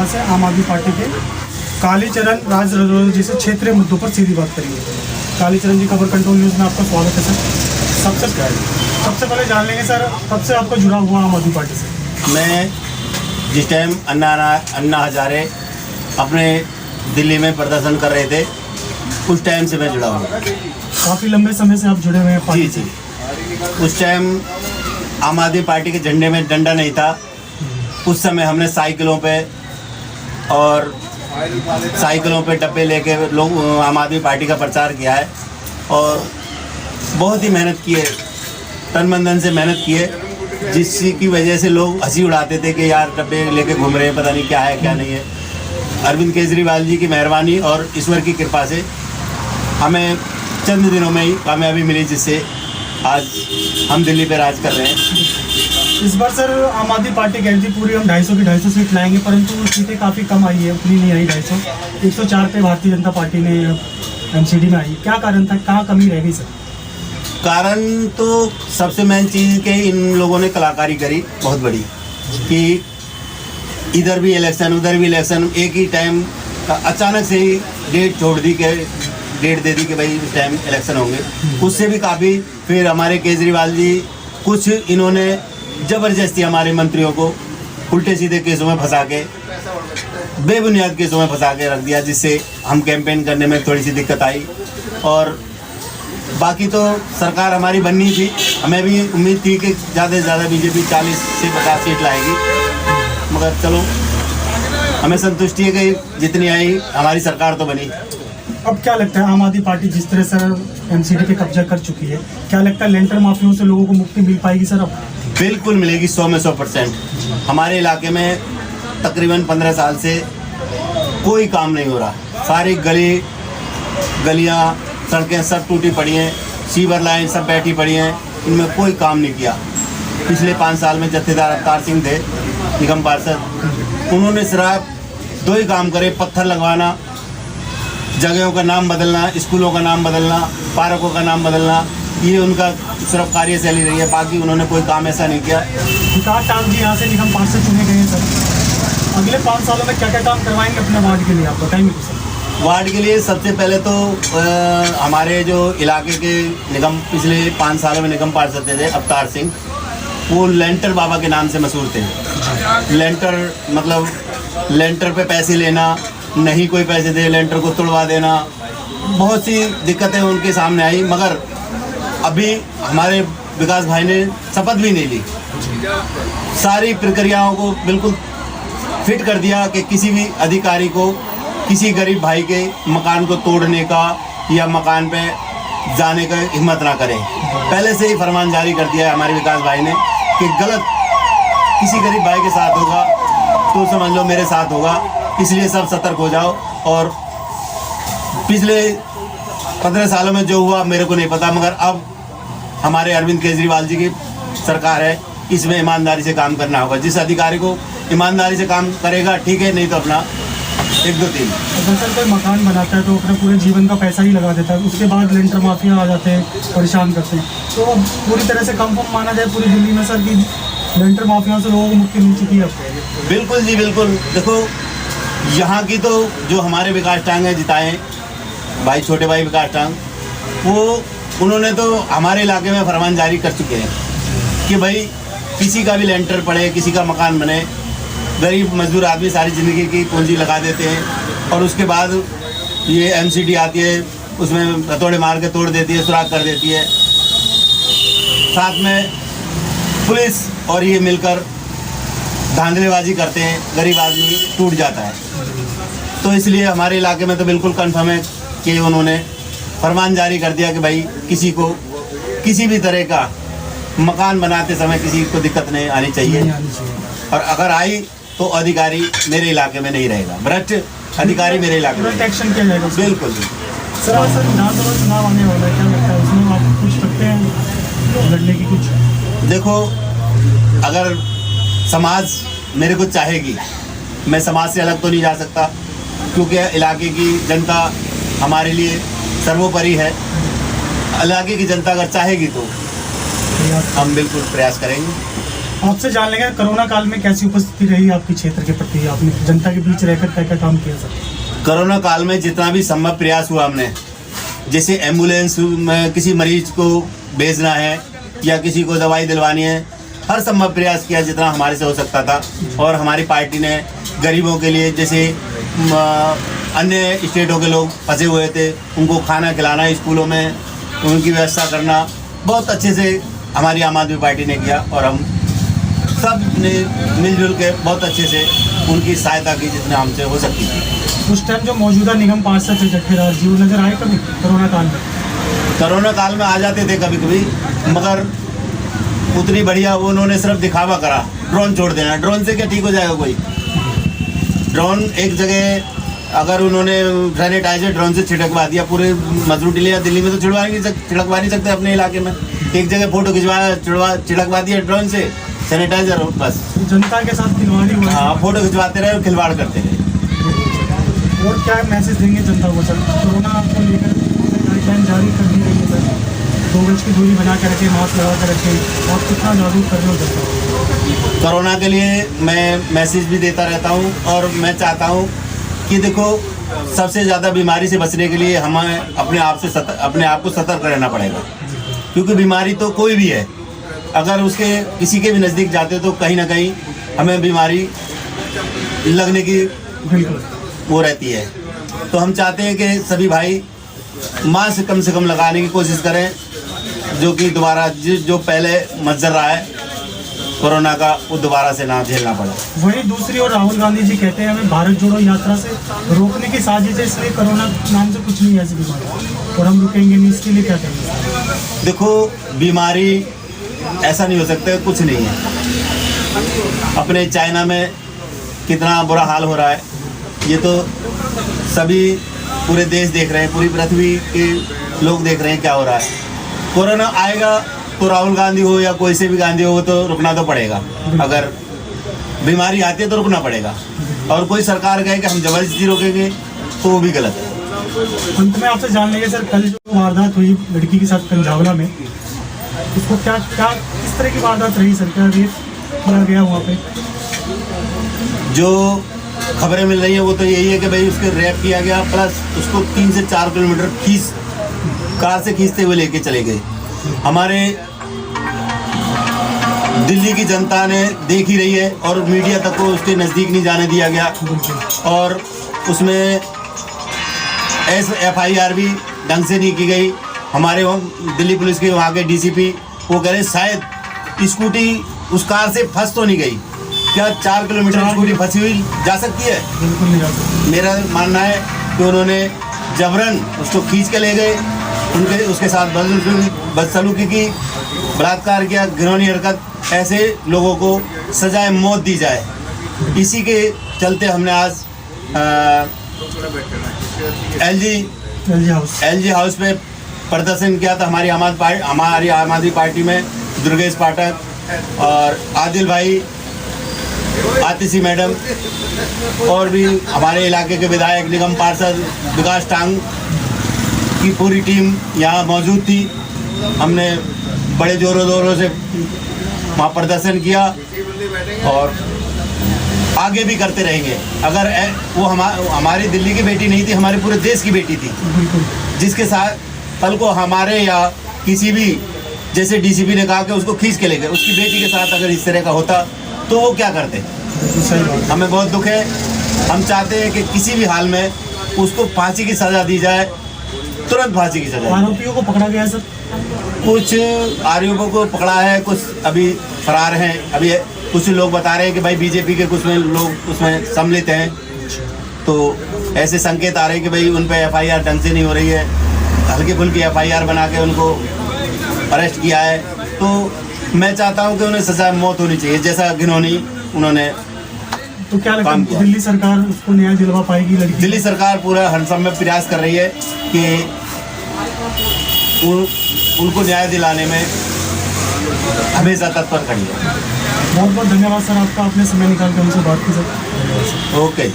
यहाँ से आम आदमी पार्टी के कालीचरण राज रजौरी जी से क्षेत्रीय मुद्दों पर सीधी बात करेंगे। कालीचरण जी, खबर कंट्रोल न्यूज़ में आपका स्वागत है सर। सबसे पहले जान लेंगे सर, कब से आपका जुड़ाव हुआ आम आदमी पार्टी से? मैं जिस टाइम अन्ना हजारे अपने दिल्ली में प्रदर्शन कर रहे थे उस टाइम से मैं जुड़ा हूँ। काफ़ी लंबे समय से आप जुड़े हुए हैं पार्टी जी। उस टाइम आम आदमी पार्टी के झंडे में डंडा नहीं था। उस समय हमने साइकिलों पे डब्बे लेके लोग आम आदमी पार्टी का प्रचार किया है और बहुत ही मेहनत की है, तन मन धन से मेहनत की है, जिसकी वजह से लोग हंसी उड़ाते थे कि यार डब्बे लेके घूम रहे हैं, पता नहीं क्या है क्या नहीं है। अरविंद केजरीवाल जी की मेहरबानी और ईश्वर की कृपा से हमें चंद दिनों में ही कामयाबी मिली, जिससे आज हम दिल्ली पे राज कर रहे हैं। इस बार सर आम आदमी पार्टी कह रही थी पूरी हम 250 सीट लाएंगे, परंतु सीटें काफ़ी कम आई है, उतनी नहीं आई। 104 पे भारतीय जनता पार्टी ने एमसीडी में आई। क्या कारण था, कहाँ कमी रह गई सर? कारण तो सबसे मेन चीज़ कि इन लोगों ने कलाकारी करी बहुत बड़ी, कि इधर भी इलेक्शन उधर भी इलेक्शन, एक ही टाइम अचानक से ही डेट दे दी कि भाई इस टाइम इलेक्शन होंगे। उससे भी काफ़ी फिर हमारे केजरीवाल जी कुछ इन्होंने ज़बरदस्ती हमारे मंत्रियों को उल्टे सीधे केसों में फंसा के, बेबुनियाद केसों में फंसा के रख दिया, जिससे हम कैंपेन करने में थोड़ी सी दिक्कत आई। और बाकी तो सरकार हमारी बननी थी, हमें भी उम्मीद थी कि ज़्यादा से ज़्यादा बीजेपी 40 से 50 सीट लाएगी, मगर चलो हमें संतुष्टि है कि जितनी आई हमारी सरकार तो बनी। अब क्या लगता है, आम आदमी पार्टी जिस तरह से एमसीडी पे कब्जा कर चुकी है, क्या लगता है लेंटर माफियों से लोगों को मुक्ति मिल पाएगी सर? अब बिल्कुल मिलेगी, 100 में 100%। हमारे इलाके में तकरीबन 15 साल से कोई काम नहीं हो रहा। सारी गलियाँ सड़कें सब टूटी पड़ी हैं, सीवर लाइन सब बैठी पड़ी हैं, इनमें कोई काम नहीं किया। पिछले 5 साल में जत्थेदार अवतार सिंह थे निगम पार्षद, उन्होंने सिर्फ 2 ही काम करे, पत्थर लगवाना, जगहों का नाम बदलना, स्कूलों का नाम बदलना, पार्कों का नाम बदलना, ये उनका सिर्फ कार्यशैली रही है। बाकी उन्होंने कोई काम ऐसा नहीं किया। विकास ठाकुर जी यहाँ से निगम पार्षद चुने गए हैं सर, अगले 5 सालों में क्या क्या काम करवाएंगे अपने वार्ड के लिए, आप बताएंगे सर? वार्ड के लिए सबसे पहले तो हमारे जो इलाके के निगम पिछले 5 सालों में निगम पार्षद थे अवतार सिंह, वो लेंटर बाबा के नाम से मशहूर थे। लेंटर मतलब लेंटर पे पैसे लेना, नहीं कोई पैसे दे लेंटर को तोड़वा देना, बहुत सी दिक्कतें उनके सामने आई। मगर अभी हमारे विकास भाई ने शपथ भी नहीं ली, सारी प्रक्रियाओं को बिल्कुल फिट कर दिया कि किसी भी अधिकारी को किसी गरीब भाई के मकान को तोड़ने का या मकान पे जाने का हिम्मत ना करें। पहले से ही फरमान जारी कर दिया है हमारे विकास भाई ने कि गलत किसी गरीब भाई के साथ होगा तो समझ लो मेरे साथ होगा, इसलिए सब सतर्क हो जाओ। और पिछले 15 सालों में जो हुआ मेरे को नहीं पता, मगर अब हमारे अरविंद केजरीवाल जी की सरकार है, इसमें ईमानदारी से काम करना होगा। जिस अधिकारी को ईमानदारी से काम करेगा ठीक है, नहीं तो अपना 1 2 3। अगर सर कोई मकान बनाता है तो अपने पूरे जीवन का पैसा ही लगा देता है, उसके बाद लेंटर माफिया आ जाते हैं, परेशान करते हैं। तो पूरी तरह से कंफर्म माना जाए पूरी दिल्ली में सर कि लेंटर माफिया से लोगों को मुक्ति मिल चुकी है? बिल्कुल जी बिल्कुल। देखो यहाँ की तो जो हमारे विकास टांग है जिताए भाई, छोटे भाई विकास टांग, वो उन्होंने तो हमारे इलाके में फरमान जारी कर चुके हैं कि भाई किसी का भी लेंटर पड़े, किसी का मकान बने, गरीब मजदूर आदमी सारी ज़िंदगी की पूंजी लगा देते हैं और उसके बाद ये एमसीडी आती है, उसमें हथौड़े मार के तोड़ देती है, सुराख कर देती है। साथ में पुलिस और ये मिलकर धांधलेबाजी करते हैं, गरीब आदमी टूट जाता है। तो इसलिए हमारे इलाके में तो बिल्कुल कंफर्म है कि उन्होंने फरमान जारी कर दिया कि भाई किसी को किसी भी तरह का मकान बनाते समय किसी को दिक्कत नहीं आनी चाहिए, और अगर आई तो अधिकारी मेरे इलाके में नहीं रहेगा, भ्रष्ट अधिकारी मेरे इलाके में एक्शन किया जाएगा। बिल्कुल। सर विधानसभा चुनाव आने वाला है, क्या लगता है उसमें आप कुछ सकते हैं लड़ने की? कुछ देखो, अगर समाज मेरे को चाहेगी, मैं समाज से अलग तो नहीं जा सकता, क्योंकि इलाके की जनता हमारे लिए सर्वोपरि है। इलाके की जनता अगर चाहेगी तो हम बिल्कुल प्रयास करेंगे। आपसे जान लेंगे कोरोना काल में कैसी उपस्थिति रही आपके क्षेत्र के प्रति, आपने जनता के बीच रहकर क्या क्या काम किया सर? कोरोना काल में जितना भी संभव प्रयास हुआ हमने, जैसे एम्बुलेंस में किसी मरीज को भेजना है या किसी को दवाई दिलवानी है, हर संभव प्रयास किया जितना हमारे से हो सकता था। और हमारी पार्टी ने गरीबों के लिए, जैसे अन्य स्टेटों के लोग फंसे हुए थे, उनको खाना खिलाना, स्कूलों में उनकी व्यवस्था करना बहुत अच्छे से हमारी आम आदमी पार्टी ने किया। और हम सब ने मिलजुल के बहुत अच्छे से उनकी सहायता की जितना हमसे हो सकती थी। उस टाइम जो मौजूदा निगम पार्षद थे जट्ठेराज जी, वो नजर आए कभी कोरोना काल में? कोरोना काल में आ जाते थे कभी कभी, मगर उतनी बढ़िया वो उन्होंने सिर्फ दिखावा करा, ड्रोन छोड़ देना। ड्रोन से क्या ठीक हो जाएगा कोई? ड्रोन एक जगह अगर उन्होंने सैनिटाइजर ड्रोन से छिड़कवा दिया पूरे मजरूटी लिया, दिल्ली में तो छिड़कवा नहीं सकते अपने इलाके में। एक जगह फोटो खिंचवाया, छिड़कवा दिया ड्रोन से सैनिटाइजर, बस जनता के साथ खिलवाड़ी हुआ। हाँ, फोटो खिंचवाते रहे और खिलवाड़ करते रहे। और क्या मैसेज देंगे जनता को सर? कोरोना को लेकर गाइडलाइन जारी कर दी गई है सर, 2 गज की दूरी बना के रखें, मास्क लगा कर रखें, और कितना जागरूक कर रहे हो जनता को? कोरोना के लिए मैं मैसेज भी देता रहता हूँ और मैं चाहता हूँ कि देखो, सबसे ज़्यादा बीमारी से बचने के लिए हमें अपने आप को सतर्क रहना पड़ेगा। क्योंकि बीमारी तो कोई भी है, अगर उसके किसी के भी नज़दीक जाते तो कहीं ना कहीं हमें बीमारी लगने की वो रहती है। तो हम चाहते हैं कि सभी भाई मास्क कम से कम लगाने की कोशिश करें, जो कि दोबारा जो पहले मंजर रहा है कोरोना का, वो दोबारा से ना झेलना पड़े। वहीं दूसरी ओर राहुल गांधी जी कहते हैं हमें भारत जोड़ो यात्रा से रोकने की साजिश है, इसलिए कोरोना नाम से कुछ नहीं है ऐसी बीमारी और हम रुकेंगे नहीं, इसके लिए क्या करेंगे? देखो, बीमारी ऐसा नहीं हो सकता, कुछ नहीं है। अपने चाइना में कितना बुरा हाल हो रहा है, ये तो सभी पूरे देश देख रहे हैं, पूरी पृथ्वी के लोग देख रहे हैं क्या हो रहा है। कोरोना आएगा तो राहुल गांधी हो या कोई से भी गांधी हो, तो रुकना तो पड़ेगा। अगर बीमारी आती है तो रुकना पड़ेगा, और कोई सरकार कहे कि हम जबरदस्ती रोकेंगे तो वो भी गलत है। अंत में आपसे जान लेंगे सर, कल जो वारदात हुई लड़की के साथ पंजावला में, उसको क्या किस तरह की वारदात रही सर? क्या रेप किया गया वहाँ पे? जो खबरें मिल रही है वो तो यही है कि भाई उसके रेप किया गया, प्लस उसको 3 से 4 किलोमीटर कार से खींचते हुए लेके चले गए। हमारे दिल्ली की जनता ने देख ही रही है, और मीडिया तक को उसके नज़दीक नहीं जाने दिया गया, और उसमें FIR भी ढंग से नहीं की गई। हमारे दिल्ली पुलिस के वहाँ के DCP वो कह रहे शायद स्कूटी उस कार से फंस तो नहीं गई। क्या 4 किलोमीटर स्कूटी फंसी हुई जा सकती है? बिल्कुल नहीं जा सकती। मेरा मानना है कि उन्होंने जबरन उसको खींच के ले गए, उसके साथ बदसलूकी की, बलात्कार किया, घिनौनी हरकत। ऐसे लोगों को सजाए मौत दी जाए। इसी के चलते हमने आज LG हाउस पे प्रदर्शन किया था। हमारी आम आदमी पार्टी में दुर्गेश पाठक और आदिल भाई, आतिशी मैडम, और भी हमारे इलाके के विधायक, निगम पार्षद विकास टांग की पूरी टीम यहाँ मौजूद थी। हमने बड़े जोरों शोरों से वहाँ प्रदर्शन किया और आगे भी करते रहेंगे। अगर वो हमारी दिल्ली की बेटी नहीं थी, हमारे पूरे देश की बेटी थी, जिसके साथ कल को हमारे या किसी भी, जैसे DCP ने कहा कि उसको खींच के ले गए, उसकी बेटी के साथ अगर इस तरह का होता तो वो क्या करते? हमें बहुत दुख है। हम चाहते हैं कि किसी भी हाल में उसको फांसी की सज़ा दी जाए, तुरंत फांसी की सज़ा। आरोपियों को पकड़ा गया सर? कुछ आरोपियों को पकड़ा है, कुछ अभी फरार हैं। अभी कुछ लोग बता रहे हैं कि भाई BJP के कुछ लोग उसमें सम्मिलित हैं, तो ऐसे संकेत आ रहे हैं कि भाई उन पर FIR ढंग से नहीं हो रही है। हल्की फुल्की FIR बना के उनको अरेस्ट किया है। तो मैं चाहता हूं कि उन्हें सजा मौत होनी चाहिए, जैसा घिनौनी उन्होंने। तो क्या लगता है दिल्ली सरकार उसको न्याय दिलवा पाएगी? लड़की दिल्ली सरकार पूरा हर समय प्रयास कर रही है कि उनको न्याय दिलाने में हमेशा तत्पर खड़ी है। बहुत बहुत धन्यवाद सर आपका, अपने समय निकाल कर हमसे बात की सर। ओके।